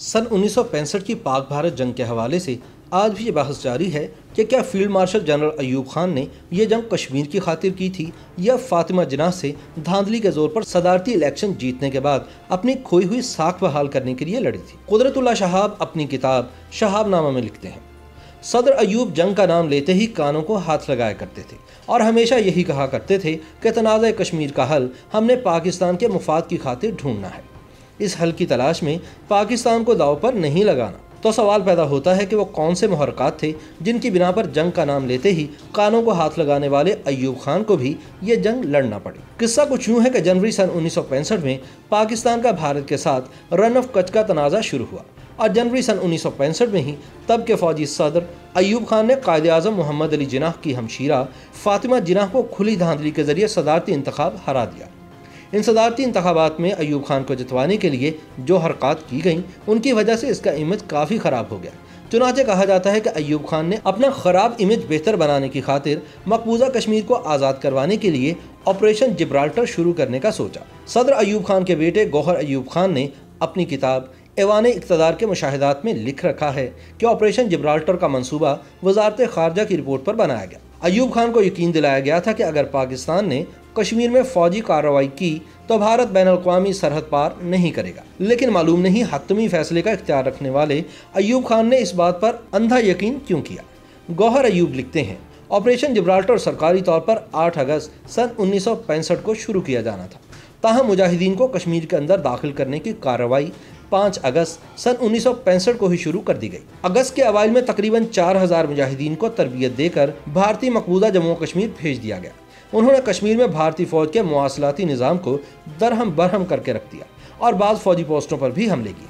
सन 1965 की पाक भारत जंग के हवाले से आज भी ये बहस जारी है कि क्या field marshal general Ayub Khan ने यह जंग कश्मीर की खातिर की थी या फातिमा जिन्नाह से धांधली के जोर पर सदारती इलेक्शन जीतने के बाद अपनी खोई हुई साख बहाल करने के लिए लड़ी थी। कुदरतुल्लाह शहाब अपनी किताब शहाबनामा में लिखते हैं, सदर अयूब जंग का नाम लेते ही कानों को हाथ लगाया करते थे और हमेशा यही कहा करते थे कि तनाज़ा कश्मीर का हल हमने पाकिस्तान के मुफाद की खातिर ढूंढना है। इस हल की तलाश में पाकिस्तान को दाव पर नहीं लगाना। तो सवाल पैदा होता है कि वो कौन से मुहर्रकात थे जिनकी बिना पर जंग का नाम लेते ही कानों को हाथ लगाने वाले अयूब खान को भी ये जंग लड़ना पड़ी। किस्सा कुछ यूँ है कि जनवरी सन 1965 में पाकिस्तान का भारत के साथ रन ऑफ कच्छ का तनाज़ा शुरू हुआ और जनवरी सन 1965 में ही तब के फौजी सदर अयूब खान ने कायदे आज़म मोहम्मद अली जिन्नाह की हमशीरा फातिमा जिन्नाह को खुली धांधली के जरिए सदारती इंतखाब हरा दिया। इन सदारती इंतखाबात में अयूब खान को जितवाने के लिए जो हरकत की गई उनकी वजह से इसका इमेज काफ़ी ख़राब हो गया। चुनाचे कहा जाता है कि अयूब खान ने अपना ख़राब इमेज बेहतर बनाने की खातिर मकबूजा कश्मीर को आज़ाद करवाने के लिए ऑपरेशन जिब्राल्टर शुरू करने का सोचा। सदर अयूब खान के बेटे गौहर अयूब खान ने अपनी किताब ऐवान इक़्तिदार के मुशाहिदात में लिख रखा है कि ऑपरेशन जिब्राल्टर का मंसूबा वजारत खारजा की रिपोर्ट पर बनाया गया। अयूब खान को यकीन दिलाया गया था कि अगर पाकिस्तान ने कश्मीर में फौजी कार्रवाई की तो भारत बैनुल-अक़वामी सरहद पार नहीं करेगा, लेकिन मालूम नहीं हतमी फैसले का इख्तियार रखने वाले अयूब खान ने इस बात पर अंधा यकीन क्यों किया। गौहर अयूब लिखते हैं, ऑपरेशन जिब्राल्टर सरकारी तौर पर 8 अगस्त सन 1965 को शुरू किया जाना था, ताहम मुजाहिदीन को कश्मीर के अंदर दाखिल करने की कार्रवाई 5 अगस्त सन 1965 को ही शुरू कर दी गई। अगस्त के अवाइल में तकरीबन 4000 मुजाहिदीन को तरबियत देकर भारतीय मकबूजा जम्मू कश्मीर भेज दिया गया। उन्होंने कश्मीर में भारतीय फौज के मुआसलाती निज़ाम को दरहम बरहम करके रख दिया और बाज़ फौजी पोस्टों पर भी हमले किए।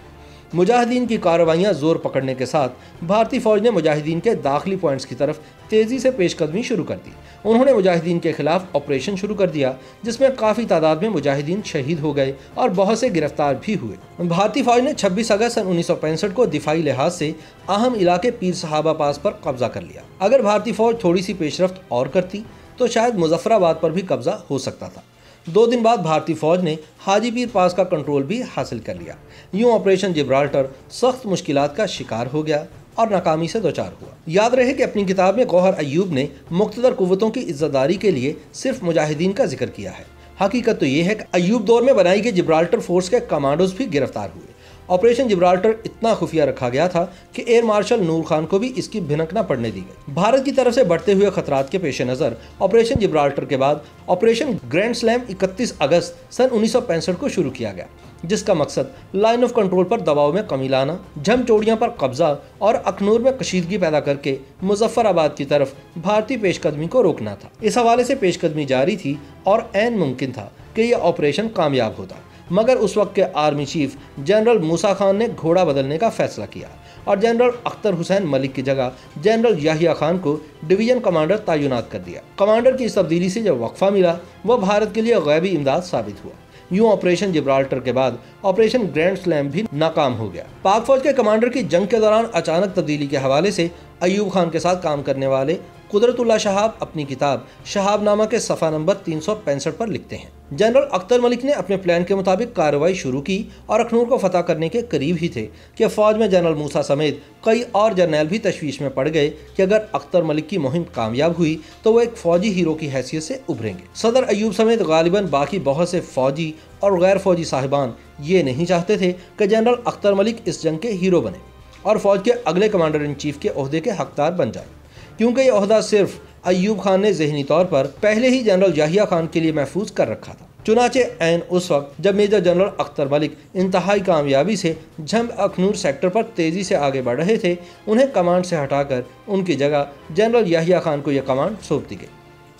मुजाहिदीन की कार्रवाइयाँ जोर पकड़ने के साथ भारतीय फौज ने मुजाहिदीन के दाखिली पॉइंट्स की तरफ तेज़ी से पेशकदमी शुरू कर दी। उन्होंने मुजाहिदीन के खिलाफ ऑपरेशन शुरू कर दिया जिसमें काफ़ी तादाद में मुजाहिदीन शहीद हो गए और बहुत से गिरफ्तार भी हुए। भारतीय फौज ने 26 अगस्त सन 1965 को दिफाई लिहाज से अहम इलाके पीर सहाबा पास पर कब्जा कर लिया। अगर भारतीय फौज थोड़ी सी पेशरफ्त और करती तो शायद मुजफ्फराबाद पर भी कब्जा हो सकता था। 2 दिन बाद भारतीय फौज ने हाजीपीर पास का कंट्रोल भी हासिल कर लिया। यूं ऑपरेशन जिब्राल्टर सख्त मुश्किलात का शिकार हो गया और नाकामी से दोचार हुआ। याद रहे कि अपनी किताब में गौहर अयूब ने मुक़्तदर कुव्वतों की इज़्ज़तदारी के लिए सिर्फ मुजाहिदीन का जिक्र किया है। हकीकत तो ये है कि अयूब दौर में बनाई गई जिब्राल्टर फोर्स के कमांडोज भी गिरफ्तार हुए। ऑपरेशन जिब्राल्टर इतना खुफिया रखा गया था कि एयर मार्शल नूर खान को भी इसकी भिनक न पड़ने दी गई। भारत की तरफ से बढ़ते हुए खतरात के पेश नज़र ऑपरेशन जिब्राल्टर के बाद ऑपरेशन ग्रैंड स्लैम 31 अगस्त सन 1965 को शुरू किया गया, जिसका मकसद लाइन ऑफ कंट्रोल पर दबाव में कमी लाना, झमचोड़ियाँ पर कब्जा और अखनूर में कशीदगी पैदा करके मुजफ्फराबाद की तरफ भारतीय पेशकदमी को रोकना था। इस हवाले से पेशकदमी जारी थी और ऐन मुमकिन था कि यह ऑपरेशन कामयाब होता, मगर उस वक्त के आर्मी चीफ जनरल मूसा खान ने घोड़ा बदलने का फैसला किया और जनरल अख्तर हुसैन मलिक की जगह जनरल याहिया खान को डिवीजन कमांडर तैनात कर दिया। कमांडर की इस तब्दीली से जो वक्फा मिला वह भारत के लिए गैबी इमदाद साबित हुआ। यूं ऑपरेशन जिब्राल्टर के बाद ऑपरेशन ग्रैंड स्लैम भी नाकाम हो गया। पाक फौज के कमांडर की जंग के दौरान अचानक तब्दीली के हवाले से अयूब खान के साथ काम करने वाले कुदरतुल्लाह शहाब अपनी किताब शहाबनामा के सफ़ा नंबर 365 पर लिखते हैं, जनरल अख्तर मलिक ने अपने प्लान के मुताबिक कार्रवाई शुरू की और अखनूर को फतह करने के करीब ही थे कि फौज में जनरल मूसा समेत कई और जर्नैल भी तशवीश में पड़ गए कि अगर अख्तर मलिक की मुहिम कामयाब हुई तो वो एक फौजी हीरो की हैसियत से उभरेंगे। सदर अयूब समेत गालिबन बाकी बहुत से फौजी और गैर फौजी साहिबान ये नहीं चाहते थे कि जनरल अख्तर मलिक इस जंग के हीरो बने और फौज के अगले कमांडर इन चीफ के ओहदे के हकदार बन जाए, क्योंकि यह ओहदा सिर्फ अयूब खान ने ज़हनी तौर पर पहले ही जनरल याहिया खान के लिए महफूज कर रखा था। चुनाचे ऐन उस वक्त जब मेजर जनरल अख्तर मलिक इंतहाई कामयाबी से झम अखनूर सेक्टर पर तेज़ी से आगे बढ़ रहे थे, उन्हें कमांड से हटाकर उनकी जगह जनरल याहिया खान को यह कमांड सौंप दी गई,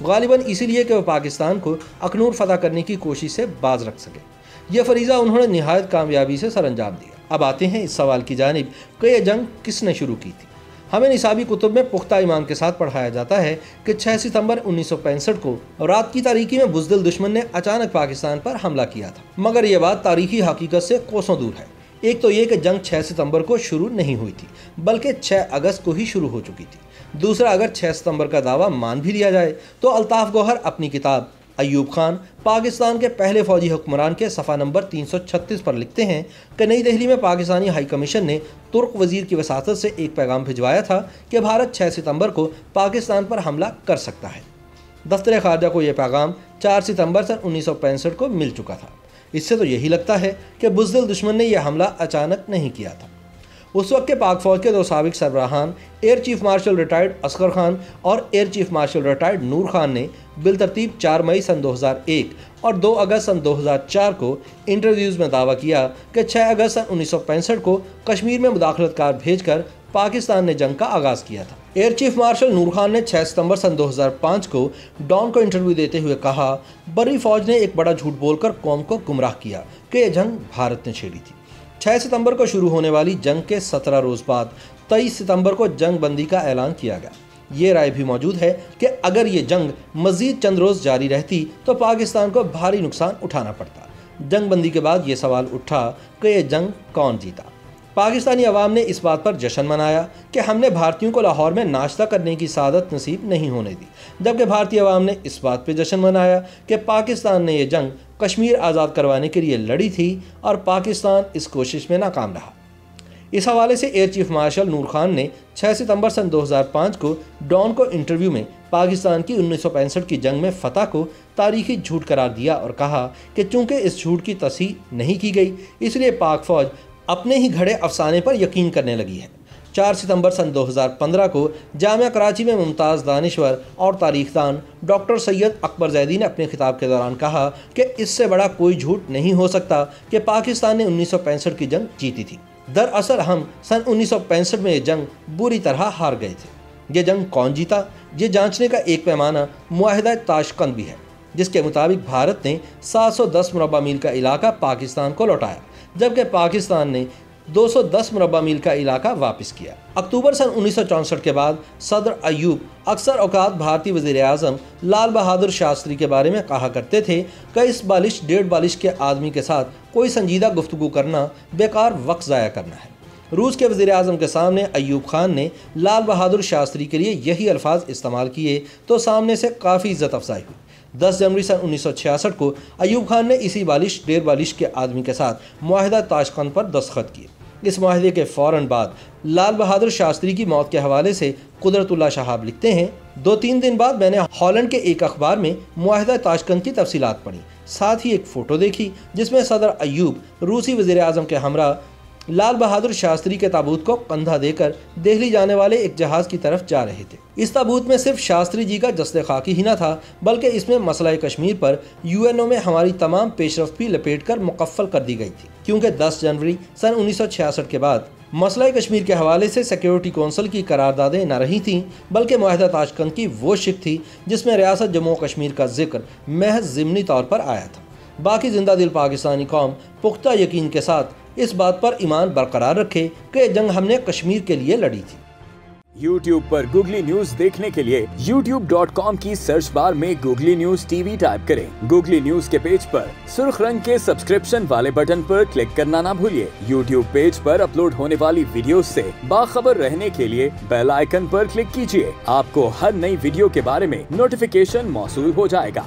गालिबन इसीलिए कि वह पाकिस्तान को अखनूर फतह करने की कोशिश से बाज रख सके। यह फरीज़ा उन्होंने निहायत कामयाबी से सरअंजाम दिया। अब आते हैं इस सवाल की जानिब कि यह जंग किसने शुरू की थी। हमें निसाबी कुतुब में पुख्ता ईमान के साथ पढ़ाया जाता है कि 6 सितंबर 1965 को रात की तारीकी में बुज़दिल दुश्मन ने अचानक पाकिस्तान पर हमला किया था, मगर यह बात तारीखी हकीकत से कोसों दूर है। एक तो ये कि जंग 6 सितंबर को शुरू नहीं हुई थी बल्कि 6 अगस्त को ही शुरू हो चुकी थी। दूसरा, अगर 6 सितंबर का दावा मान भी लिया जाए तो अल्ताफ़ गौहर अपनी किताब अयूब खान पाकिस्तान के पहले फौजी हुक्मरान के सफ़ा नंबर 336 पर लिखते हैं कि नई दिल्ली में पाकिस्तानी हाई कमीशन ने तुर्क वजीर की वसातत से एक पैगाम भिजवाया था कि भारत 6 सितंबर को पाकिस्तान पर हमला कर सकता है। दफ्तर खारजा को यह पैगाम 4 सितंबर सन 1965 को मिल चुका था। इससे तो यही लगता है कि बुज़दिल दुश्मन ने यह हमला अचानक नहीं किया था। उस वक्त के पाक फौज के दो साबिक सरबराहान air chief marshal retired Asghar Khan और air chief marshal retired Noor Khan ने बिलतरतीब 4 मई सन 2001 और 2 अगस्त सन 2004 को इंटरव्यूज़ में दावा किया कि 6 अगस्त सन 1965 को कश्मीर में मुदाखलतकार भेजकर पाकिस्तान ने जंग का आगाज़ किया था। एयर चीफ मार्शल नूर खान ने 6 सितंबर सन 2005 को डॉन को इंटरव्यू देते हुए कहा, बर्री फौज ने एक बड़ा झूठ बोलकर कौम को गुमराह किया कि यह जंग भारत ने छेड़ी थी। 6 सितंबर को शुरू होने वाली जंग के 17 रोज़ बाद 23 सितंबर को जंग बंदी का ऐलान किया गया। ये राय भी मौजूद है कि अगर ये जंग मज़ीद चंद रोज़ जारी रहती तो पाकिस्तान को भारी नुकसान उठाना पड़ता। जंग बंदी के बाद ये सवाल उठा कि ये जंग कौन जीता। पाकिस्तानी अवाम ने इस बात पर जश्न मनाया कि हमने भारतीयों को लाहौर में नाश्ता करने की सादत नसीब नहीं होने दी, जबकि भारतीय अवाम ने इस बात पर जश्न मनाया कि पाकिस्तान ने यह जंग कश्मीर आज़ाद करवाने के लिए लड़ी थी और पाकिस्तान इस कोशिश में नाकाम रहा। इस हवाले से एयर चीफ मार्शल नूर खान ने 6 सितंबर सन 2005 को डॉन को इंटरव्यू में पाकिस्तान की 1965 की जंग में फतह को तारीखी झूठ करार दिया और कहा कि चूंकि इस झूठ की तस्हीह नहीं की गई इसलिए पाक फौज अपने ही घड़े अफसाने पर यकीन करने लगी है। 4 सितंबर सन 2015 को जामिया कराची में मुमताज़ दानिश्वर और तारीखदान डॉक्टर सैयद अकबर जैदी ने अपने खिताब के दौरान कहा कि इससे बड़ा कोई झूठ नहीं हो सकता कि पाकिस्तान ने 1965 की जंग जीती थी। दरअसल हम सन 1965 में ये जंग बुरी तरह हार गए थे। ये जंग कौन जीता, ये जांचने का एक पैमाना मुआहिदा ताशकंद भी है, जिसके मुताबिक भारत ने 710 मुरब्बा मील का इलाका पाकिस्तान को लौटाया, जबकि पाकिस्तान ने 210 मुरब्बा मील का इलाका वापस किया। अक्टूबर सन 1964 के बाद सदर अयूब अक्सर औकात भारतीय वज़ीर आज़म लाल बहादुर शास्त्री के बारे में कहा करते थे कि इस बालिश डेढ़ बालिश के आदमी के साथ कोई संजीदा गुफ्तगू करना बेकार वक्त ज़ाया करना है। रूस के वज़ीर आज़म के सामने अयूब खान ने लाल बहादुर शास्त्री के लिए यही अल्फाज इस्तेमाल किए तो सामने से काफ़ी इज़्ज़त अफजाई हुई। 10 जनवरी सन 1966 को अयूब खान ने इसी बालिश डेढ़ बालिश के आदमी के साथ मुआहिदा ताशकंद पर दस्तखत किए। इस माहिदे के फ़ौरन बाद लाल बहादुर शास्त्री की मौत के हवाले से कुदरतुल्लाह शहाब लिखते हैं, 2-3 दिन बाद मैंने हॉलैंड के एक अखबार में मुआहिदा ताशकंद की तफसीलात पढ़ी, साथ ही एक फ़ोटो देखी जिसमें सदर अयूब रूसी वज़ीर आज़म के हमरा लाल बहादुर शास्त्री के ताबूत को कंधा देकर दिल्ली जाने वाले एक जहाज़ की तरफ जा रहे थे। इस ताबूत में सिर्फ शास्त्री जी का जस्ते खाकी ही न था, बल्कि इसमें मसला कश्मीर पर यूएनओ में हमारी तमाम पेशरफ्त भी लपेट कर मुकफ्फल कर दी गई थी, क्योंकि 10 जनवरी सन 1966 के बाद मसला कश्मीर के हवाले से सिक्योरिटी कौंसिल की करारदादें न रही थीं, बल्कि मुआहिदा ताशकंद की वो शिक थी जिसमें रियासत जम्मू कश्मीर का जिक्र महज ज़िमनी तौर पर आया था। बाकी जिंदा दिल पाकिस्तानी कौम पुख्ता यकीन के साथ इस बात पर ईमान बरकरार रखे कि जंग हमने कश्मीर के लिए लड़ी थी। YouTube पर गूगली न्यूज देखने के लिए youtube.com की सर्च बार में गूगली न्यूज टीवी टाइप करें। गूगली न्यूज के पेज पर सुर्ख रंग के सब्सक्रिप्शन वाले बटन पर क्लिक करना ना भूलिए। YouTube पेज पर अपलोड होने वाली वीडियोस से बाखबर रहने के लिए बेल आइकन पर क्लिक कीजिए। आपको हर नई वीडियो के बारे में नोटिफिकेशन मौसूल हो जाएगा।